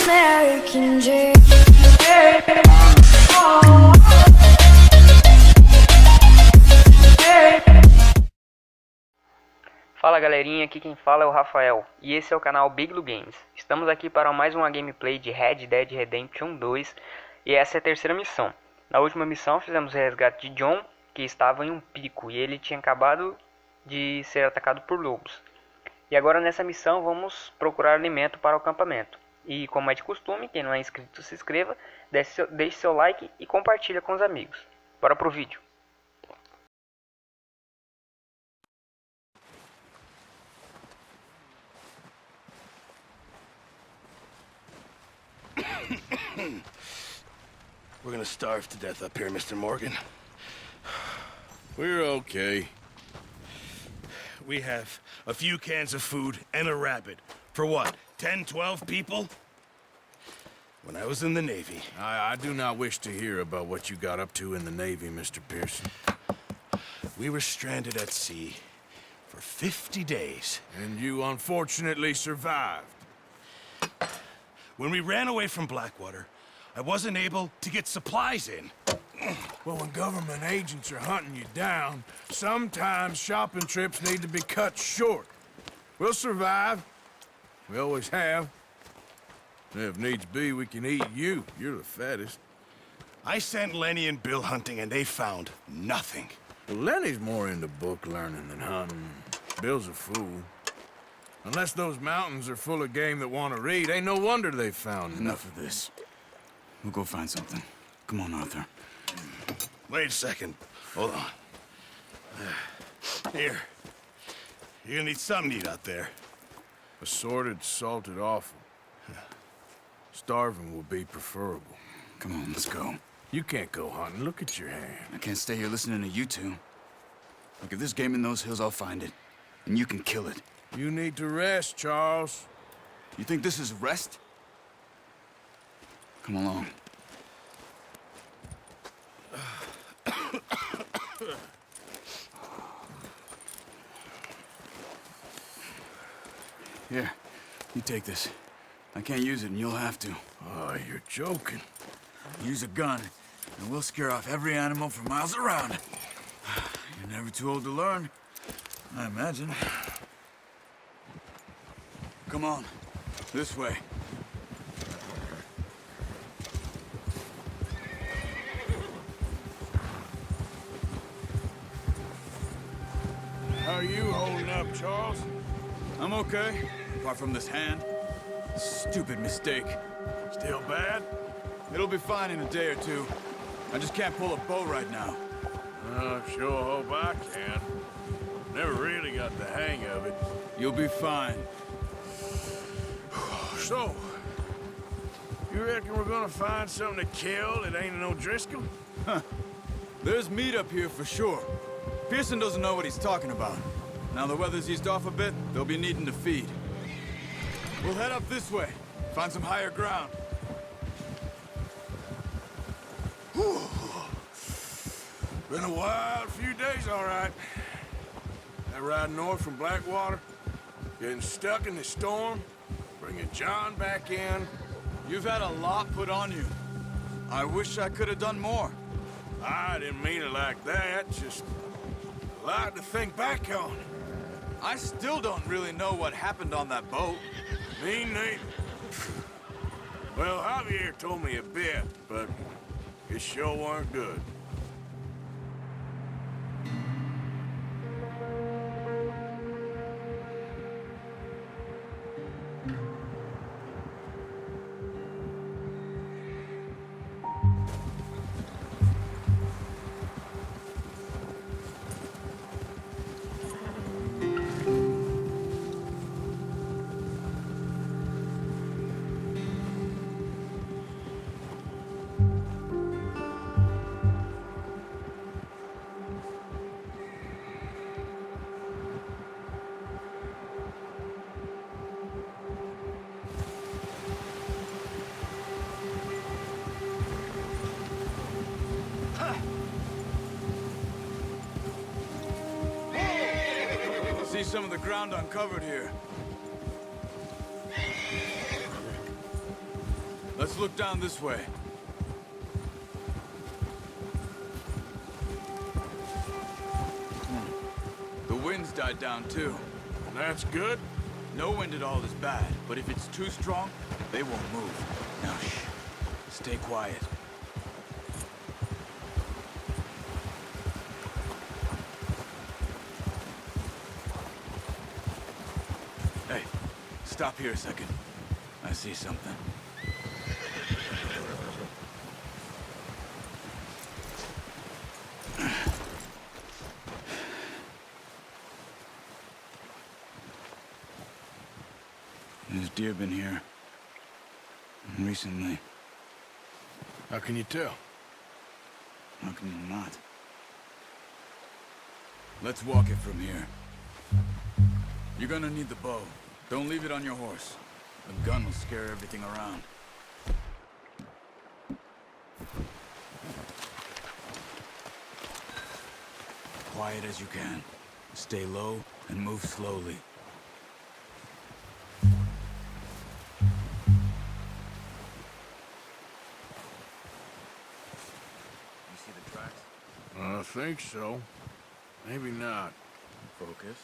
American dream. Fala galerinha, aqui quem fala é o Rafael e esse é o canal Big Blue Games. Estamos aqui para mais uma gameplay de Red Dead Redemption 2 e essa é a terceira missão. Na última missão fizemos o resgate de John, que estava em um pico e ele tinha acabado de ser atacado por lobos. E agora nessa missão vamos procurar alimento para o acampamento. E como é de costume, quem não é inscrito se inscreva, deixe seu like e compartilha com os amigos. Bora pro vídeo. We're gonna starve to death up here, Mr. Morgan. We're okay. We have a few cans of food and a rabbit. For what, 10, 12 people? When I was in the Navy... I do not wish to hear about what you got up to in the Navy, Mr. Pearson. We were stranded at sea for 50 days. And you unfortunately survived. When we ran away from Blackwater, I wasn't able to get supplies in. Well, when government agents are hunting you down, sometimes shopping trips need to be cut short. We'll survive. We always have. And if needs be, we can eat you. You're the fattest. I sent Lenny and Bill hunting, and they found nothing. Well, Lenny's more into book learning than hunting. Bill's a fool. Unless those mountains are full of game that want to read, ain't no wonder they found Enough of this. We'll go find something. Come on, Arthur. Wait a second. Hold on. Here. You're gonna need something to eat out there. Assorted, salted offal. Starving will be preferable. Come on, let's go. You can't go hunting. Look at your hand. I can't stay here listening to you two. Look, if there's game in those hills, I'll find it. And you can kill it. You need to rest, Charles. You think this is rest? Come along. Here, you take this. I can't use it, and you'll have to. Oh, you're joking. Use a gun, and we'll scare off every animal for miles around. You're never too old to learn, I imagine. Come on, this way. How are you holding up, Charles? I'm okay, apart from this hand. Stupid mistake. Still bad? It'll be fine in a day or two. I just can't pull a bow right now. Sure hope I can. Never really got the hang of it. You'll be fine. So, you reckon we're gonna find something to kill that ain't no Driscoll? There's meat up here for sure. Pearson doesn't know what he's talking about. Now the weather's eased off a bit, they'll be needing to feed. We'll head up this way, find some higher ground. Whew. Been a wild few days, all right. That ride north from Blackwater, getting stuck in the storm, bringing John back in. You've had a lot put on you. I wish I could have done more. I didn't mean it like that, just a lot to think back on. I still don't really know what happened on that boat. Me neither. Well, Javier told me a bit, but it sure weren't good. See some of the ground uncovered here. Let's look down this way. The wind's died down too. That's good. No wind at all is bad, but if it's too strong, they won't move. Now shh. Stay quiet. Hey, stop here a second. I see something. There's deer been here. Recently. How can you tell? How can you not? Let's walk it from here. You're gonna need the bow. Don't leave it on your horse. The gun will scare everything around. Quiet as you can. Stay low and move slowly. You see the tracks? I think so. Maybe not. Focus.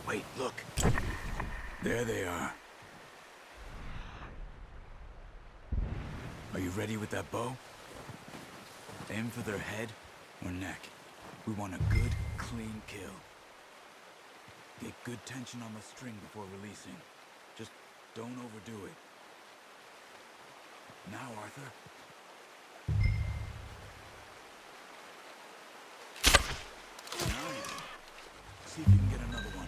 Wait, look. There they are. Are you ready with that bow? Aim for their head or neck. We want a good, clean kill. Get good tension on the string before releasing. Just don't overdo it. Now, Arthur. Nice. See if you can get another one.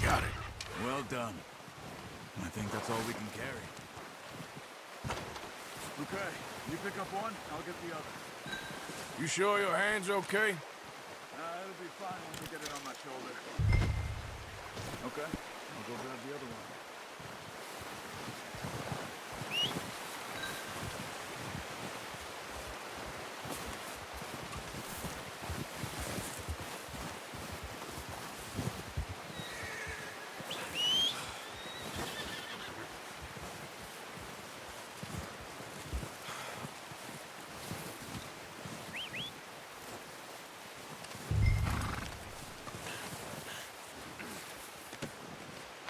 Got it. Well done. I think that's all we can carry. Okay, you pick up one, I'll get the other. You sure your hand's okay? It'll be fine once I get it on my shoulder. Okay, I'll go grab the other one.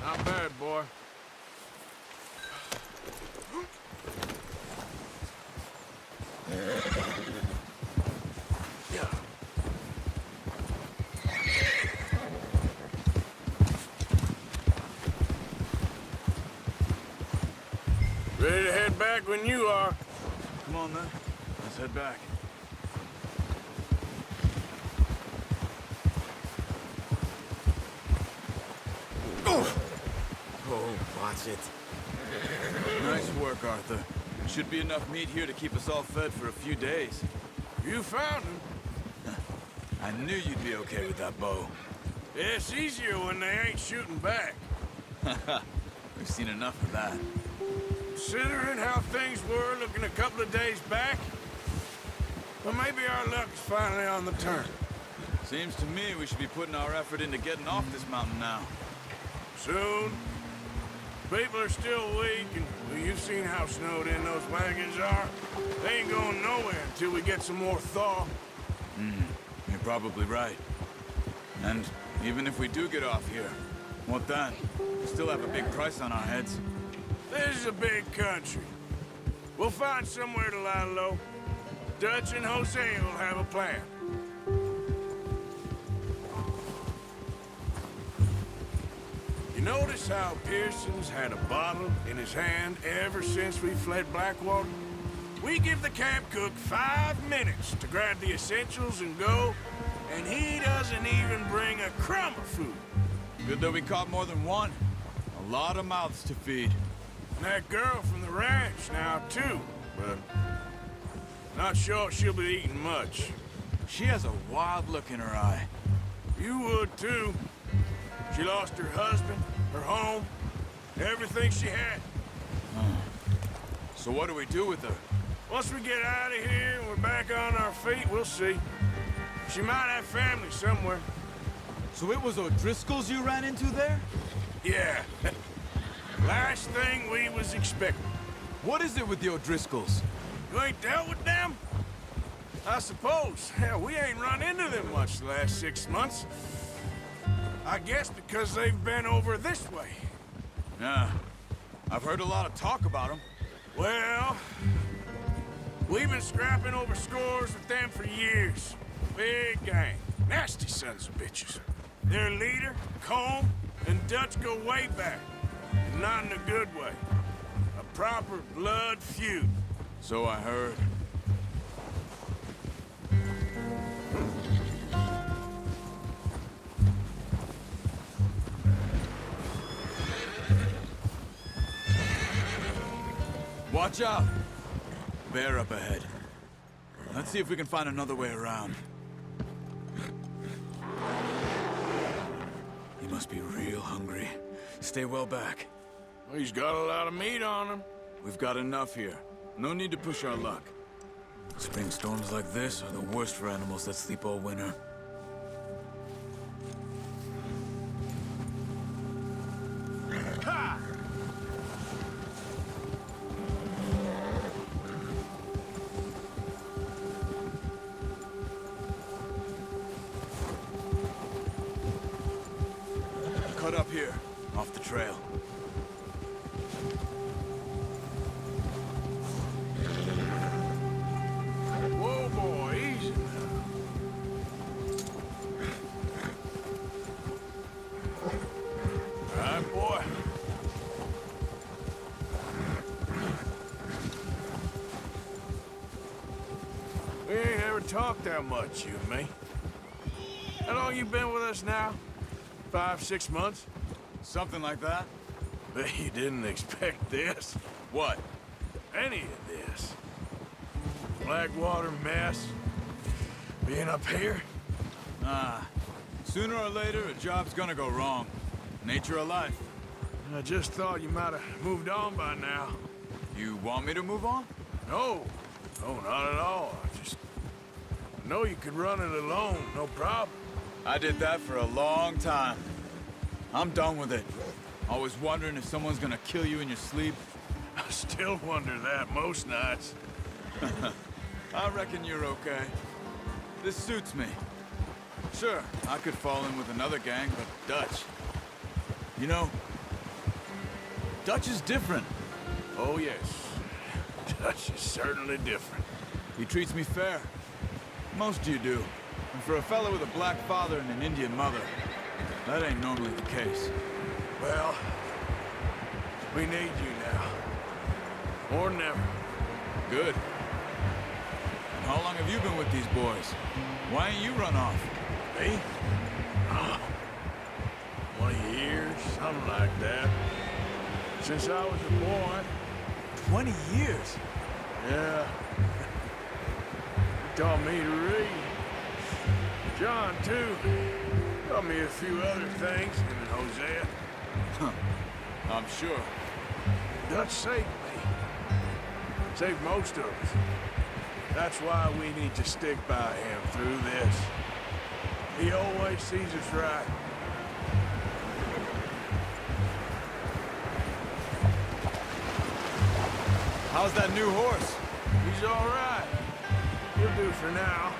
Not bad, boy. Ready to head back when you are. Come on then, let's head back. Oh, watch it. Nice work, Arthur. Should be enough meat here to keep us all fed for a few days. You found him. I knew you'd be okay with that bow. It's easier when they ain't shooting back. We've seen enough of that. Considering how things were looking a couple of days back, well, maybe our luck's finally on the turn. Seems to me we should be putting our effort into getting off this mountain now. Soon. People are still weak, and well, you've seen how snowed in those wagons are. They ain't going nowhere until we get some more thaw. You're probably right. And even if we do get off here, what then? We still have a big price on our heads. This is a big country. We'll find somewhere to lie low. Dutch and Jose will have a plan. You notice how Pearson's had a bottle in his hand ever since we fled Blackwater? We give the camp cook 5 minutes to grab the essentials and go, and he doesn't even bring a crumb of food. Good that we caught more than one. A lot of mouths to feed. And that girl from the ranch now, too, but not sure she'll be eating much. She has a wild look in her eye. You would, too. She lost her husband, her home, everything she had. So what do we do with her? Once we get out of here and we're back on our feet, we'll see. She might have family somewhere. So it was O'Driscoll's you ran into there? Yeah. Last thing we was expecting. What is it with the O'Driscolls? You ain't dealt with them? I suppose. Hell, we ain't run into them much the last 6 months. I guess because they've been over this way. Yeah. I've heard a lot of talk about them. Well, we've been scrapping over scores with them for years. Big gang. Nasty sons of bitches. Their leader, Combe, and Dutch go way back. And not in a good way. A proper blood feud. So I heard. Watch out! Bear up ahead. Let's see if we can find another way around. He must be real hungry. Stay well back. Well, he's got a lot of meat on him. We've got enough here. No need to push our luck. Spring storms like this are the worst for animals that sleep all winter. Ha! Cut up here, off the trail. Whoa, boy, easy now. All right, boy. We ain't ever talked that much, you and me. How long you been with us now? 5, 6 months? Something like that? Bet you didn't expect this. What? Any of this. Blackwater mess. Being up here. Ah. Sooner or later, a job's gonna go wrong. Nature of life. I just thought you might have moved on by now. You want me to move on? No. No, not at all. I know you could run it alone, no problem. I did that for a long time. I'm done with it. Always wondering if someone's gonna kill you in your sleep. I still wonder that most nights. I reckon you're okay. This suits me. Sure, I could fall in with another gang, but Dutch. You know, Dutch is different. Oh, yes. Dutch is certainly different. He treats me fair. Most of you do. And for a fellow with a black father and an Indian mother, that ain't normally the case. Well, we need you now. Or never. Good. And how long have you been with these boys? Why ain't you run off? Me? 20 years, something like that. Since I was a boy. 20 years. Yeah. He taught me to read. John, too. Taught me a few other things, him and Hosea. I'm sure. Dutch saved me. Saved most of us. That's why we need to stick by him through this. He always sees us right. How's that new horse? He's all right. He'll do for now.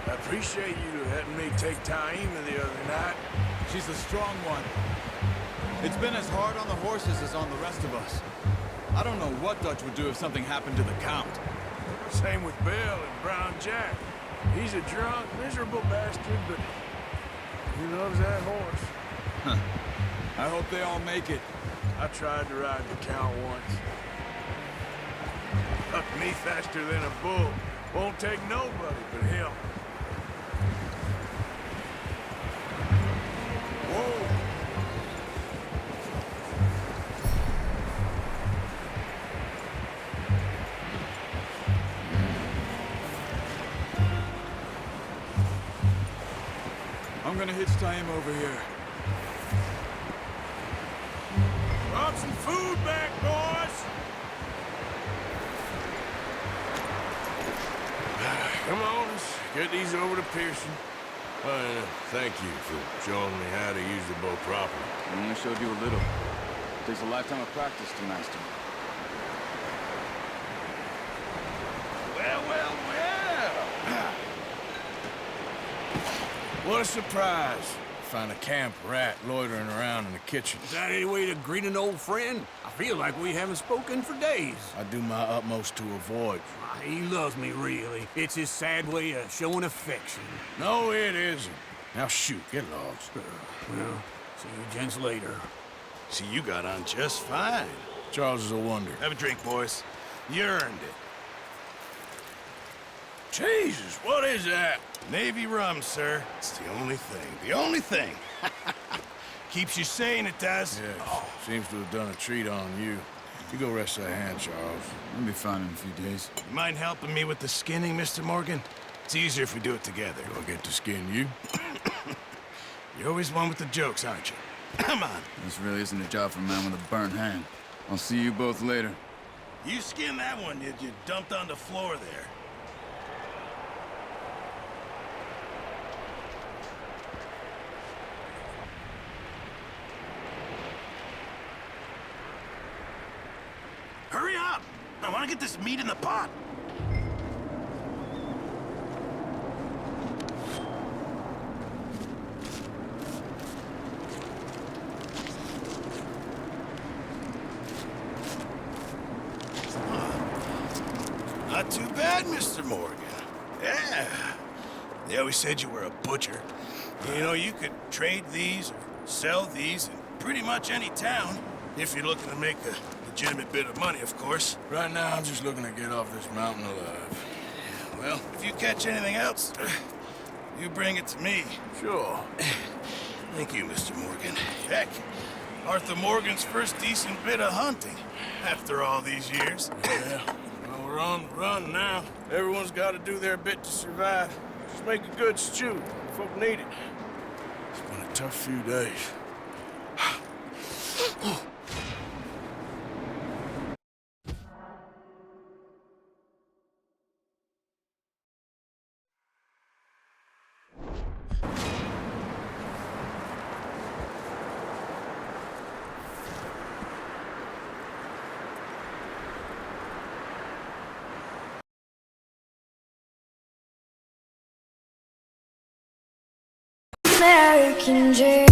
I appreciate you letting me take Taima the other night. She's a strong one. It's been as hard on the horses as on the rest of us. I don't know what Dutch would do if something happened to the Count. Same with Bill and Brown Jack. He's a drunk, miserable bastard, but he loves that horse. Huh. I hope they all make it. I tried to ride the Count once. Fuck me faster than a bull. Won't take nobody but him. Whoa! I'm gonna hitch Taima over here. Brought some food back, boys! Come on, let's get these over to Pearson. Thank you for showing me how to use the bow properly. I only showed you a little. Takes a lifetime of practice to master. Well, well, well! What a surprise. Find a camp rat loitering around in the kitchen. Is that any way to greet an old friend? I feel like we haven't spoken for days. I do my utmost to avoid you. He loves me, really. It's his sad way of showing affection. No, it isn't. Now shoot, get lost. Well, see you gents later. See, you got on just fine. Charles is a wonder. Have a drink, boys. You earned it. Jesus, what is that? Navy rum, sir. It's the only thing. The only thing. Keeps you sane, it does. Yes, seems to have done a treat on you. You go rest that hand, Charles. I'll be fine in a few days. You mind helping me with the skinning, Mr. Morgan? It's easier if we do it together. Do I get to skin you? You're always one with the jokes, aren't you? Come on. This really isn't a job for a man with a burnt hand. I'll see you both later. You skinned that one you dumped on the floor there. Hurry up! I want to get this meat in the pot. Not too bad, Mr. Morgan. Yeah. They always said you were a butcher. You know, you could trade these or sell these in pretty much any town if you're looking to make a legitimate bit of money, of course. Right now, I'm just looking to get off this mountain alive. Well, if you catch anything else, you bring it to me. Sure. Thank you, Mr. Morgan. Heck, Arthur Morgan's first decent bit of hunting after all these years. Yeah. Well, we're on the run now. Everyone's got to do their bit to survive. Just make a good stew. Folk need it. It's been a tough few days. American dream.